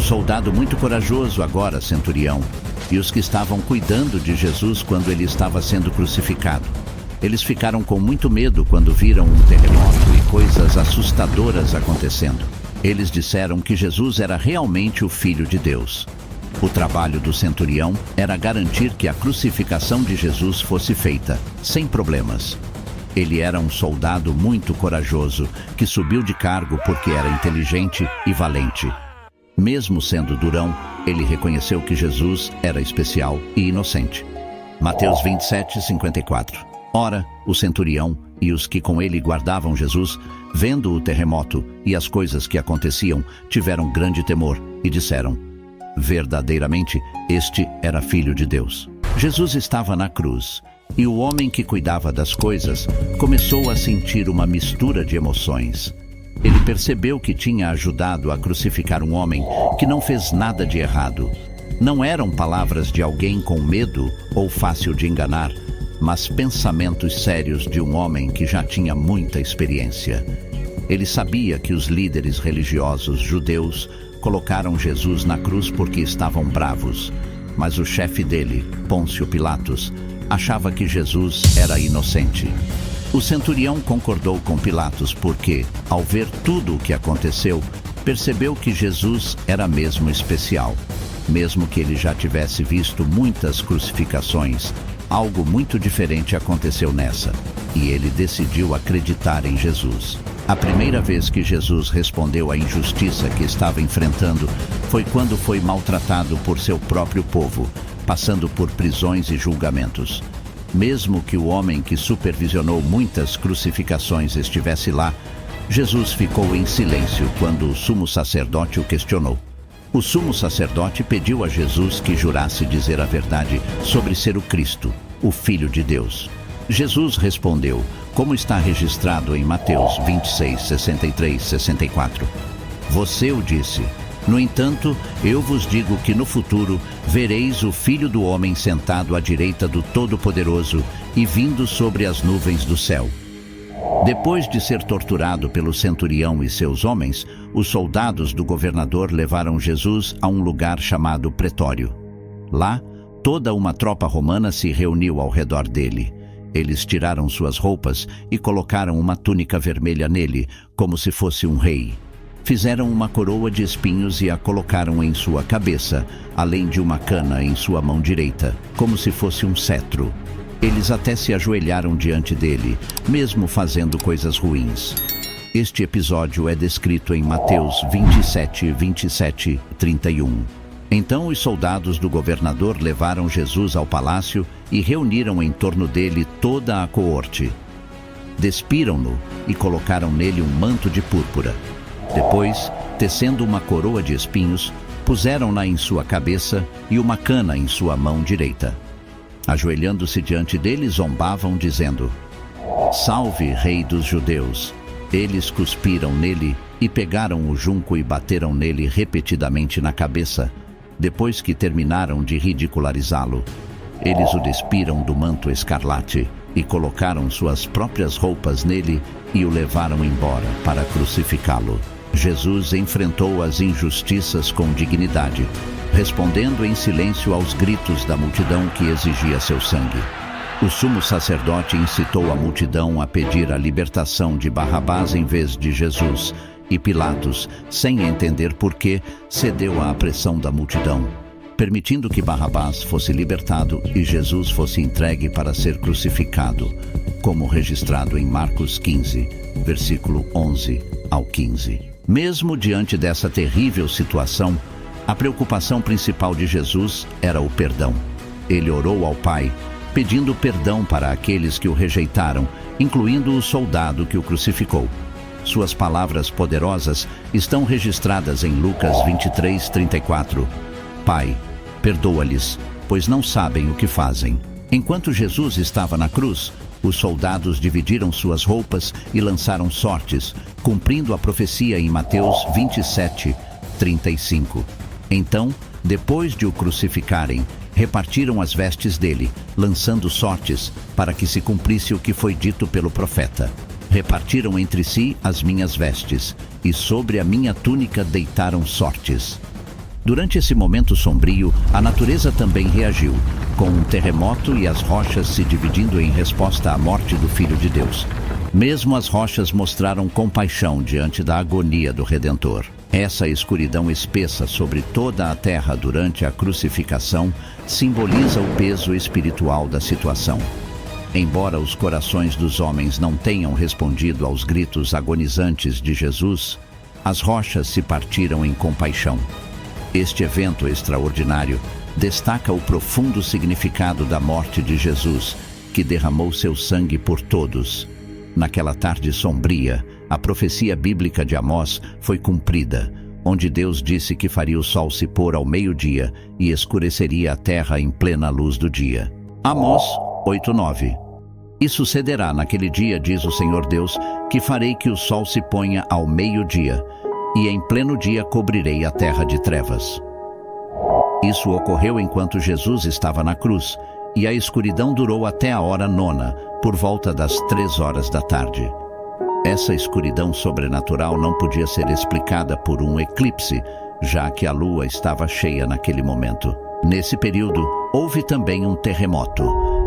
soldado muito corajoso agora, centurião, e os que estavam cuidando de Jesus quando ele estava sendo crucificado. Eles ficaram com muito medo quando viram um terremoto e coisas assustadoras acontecendo. Eles disseram que Jesus era realmente o Filho de Deus. O trabalho do centurião era garantir que a crucificação de Jesus fosse feita, sem problemas. Ele era um soldado muito corajoso, que subiu de cargo porque era inteligente e valente. Mesmo sendo durão, ele reconheceu que Jesus era especial e inocente. Mateus 27:54. Ora, o centurião e os que com ele guardavam Jesus, vendo o terremoto e as coisas que aconteciam, tiveram grande temor e disseram: verdadeiramente, este era Filho de Deus. Jesus estava na cruz, e o homem que cuidava das coisas começou a sentir uma mistura de emoções. Ele percebeu que tinha ajudado a crucificar um homem que não fez nada de errado. Não eram palavras de alguém com medo ou fácil de enganar, mas pensamentos sérios de um homem que já tinha muita experiência. Ele sabia que os líderes religiosos judeus colocaram Jesus na cruz porque estavam bravos, mas o chefe dele, Pôncio Pilatos, achava que Jesus era inocente. O centurião concordou com Pilatos porque, ao ver tudo o que aconteceu, percebeu que Jesus era mesmo especial. Mesmo que ele já tivesse visto muitas crucificações, algo muito diferente aconteceu nessa, e ele decidiu acreditar em Jesus. A primeira vez que Jesus respondeu à injustiça que estava enfrentando foi quando foi maltratado por seu próprio povo, passando por prisões e julgamentos. Mesmo que o homem que supervisionou muitas crucificações estivesse lá, Jesus ficou em silêncio quando o sumo sacerdote o questionou. O sumo sacerdote pediu a Jesus que jurasse dizer a verdade sobre ser o Cristo, o Filho de Deus. Jesus respondeu, como está registrado em Mateus 26:63-64. Você o disse. No entanto, eu vos digo que no futuro vereis o Filho do Homem sentado à direita do Todo-Poderoso e vindo sobre as nuvens do céu. Depois de ser torturado pelo centurião e seus homens, os soldados do governador levaram Jesus a um lugar chamado Pretório. Lá, toda uma tropa romana se reuniu ao redor dele. Eles tiraram suas roupas e colocaram uma túnica vermelha nele, como se fosse um rei. Fizeram uma coroa de espinhos e a colocaram em sua cabeça, além de uma cana em sua mão direita, como se fosse um cetro. Eles até se ajoelharam diante dele, mesmo fazendo coisas ruins. Este episódio é descrito em Mateus 27:27-31. Então os soldados do governador levaram Jesus ao palácio e reuniram em torno dele toda a coorte. Despiram-no e colocaram nele um manto de púrpura. Depois, tecendo uma coroa de espinhos, puseram-na em sua cabeça e uma cana em sua mão direita. Ajoelhando-se diante dele, zombavam, dizendo: Salve, Rei dos Judeus! Eles cuspiram nele e pegaram o junco e bateram nele repetidamente na cabeça. Depois que terminaram de ridicularizá-lo, eles o despiram do manto escarlate e colocaram suas próprias roupas nele e o levaram embora para crucificá-lo. Jesus enfrentou as injustiças com dignidade, respondendo em silêncio aos gritos da multidão que exigia seu sangue. O sumo sacerdote incitou a multidão a pedir a libertação de Barrabás em vez de Jesus, e Pilatos, sem entender por quê, cedeu à pressão da multidão, permitindo que Barrabás fosse libertado e Jesus fosse entregue para ser crucificado, como registrado em Marcos 15, versículo 11 ao 15. Mesmo diante dessa terrível situação, a preocupação principal de Jesus era o perdão. Ele orou ao Pai, pedindo perdão para aqueles que o rejeitaram, incluindo o soldado que o crucificou. Suas palavras poderosas estão registradas em Lucas 23:34. Pai, perdoa-lhes, pois não sabem o que fazem. Enquanto Jesus estava na cruz, os soldados dividiram suas roupas e lançaram sortes, cumprindo a profecia em Mateus 27:35. Então, depois de o crucificarem, repartiram as vestes dele, lançando sortes, para que se cumprisse o que foi dito pelo profeta. Repartiram entre si as minhas vestes, e sobre a minha túnica deitaram sortes. Durante esse momento sombrio, a natureza também reagiu, com um terremoto e as rochas se dividindo em resposta à morte do Filho de Deus. Mesmo as rochas mostraram compaixão diante da agonia do Redentor. Essa escuridão espessa sobre toda a terra durante a crucificação simboliza o peso espiritual da situação. Embora os corações dos homens não tenham respondido aos gritos agonizantes de Jesus, as rochas se partiram em compaixão. Este evento extraordinário destaca o profundo significado da morte de Jesus, que derramou seu sangue por todos. Naquela tarde sombria, a profecia bíblica de Amós foi cumprida, onde Deus disse que faria o sol se pôr ao meio-dia e escureceria a terra em plena luz do dia. Amós 8:9. E sucederá naquele dia, diz o Senhor Deus, que farei que o sol se ponha ao meio-dia, e em pleno dia cobrirei a terra de trevas. Isso ocorreu enquanto Jesus estava na cruz, e a escuridão durou até a hora 9, por volta das 3 da tarde. Essa escuridão sobrenatural não podia ser explicada por um eclipse, já que a lua estava cheia naquele momento. Nesse período, houve também um terremoto,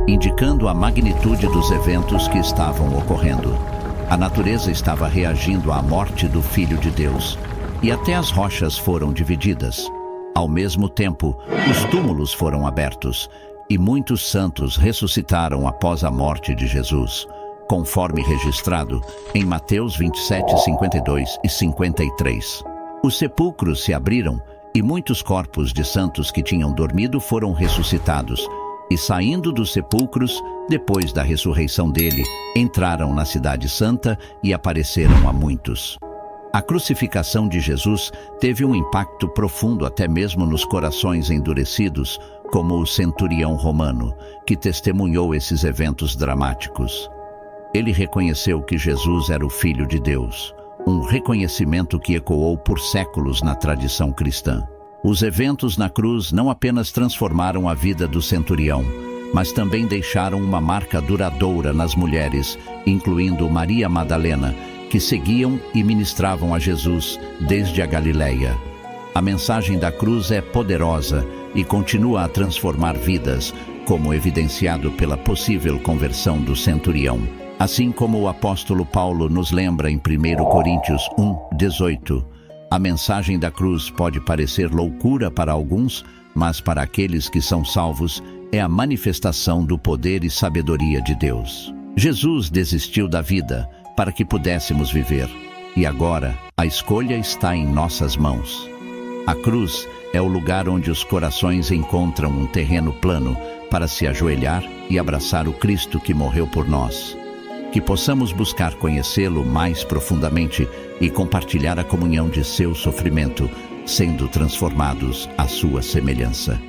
indicando a magnitude dos eventos que estavam ocorrendo. A natureza estava reagindo à morte do Filho de Deus, e até as rochas foram divididas. Ao mesmo tempo, os túmulos foram abertos, e muitos santos ressuscitaram após a morte de Jesus, conforme registrado em Mateus 27, 52 e 53. Os sepulcros se abriram, e muitos corpos de santos que tinham dormido foram ressuscitados, e saindo dos sepulcros, depois da ressurreição dele, entraram na Cidade Santa e apareceram a muitos. A crucificação de Jesus teve um impacto profundo até mesmo nos corações endurecidos, como o centurião romano, que testemunhou esses eventos dramáticos. Ele reconheceu que Jesus era o Filho de Deus, um reconhecimento que ecoou por séculos na tradição cristã. Os eventos na cruz não apenas transformaram a vida do centurião, mas também deixaram uma marca duradoura nas mulheres, incluindo Maria Madalena, que seguiam e ministravam a Jesus desde a Galileia. A mensagem da cruz é poderosa e continua a transformar vidas, como evidenciado pela possível conversão do centurião. Assim como o apóstolo Paulo nos lembra em 1 Coríntios 1:18, a mensagem da cruz pode parecer loucura para alguns, mas para aqueles que são salvos é a manifestação do poder e sabedoria de Deus. Jesus desistiu da vida para que pudéssemos viver, e agora a escolha está em nossas mãos. A cruz é o lugar onde os corações encontram um terreno plano para se ajoelhar e abraçar o Cristo que morreu por nós. Que possamos buscar conhecê-lo mais profundamente e compartilhar a comunhão de seu sofrimento, sendo transformados à sua semelhança.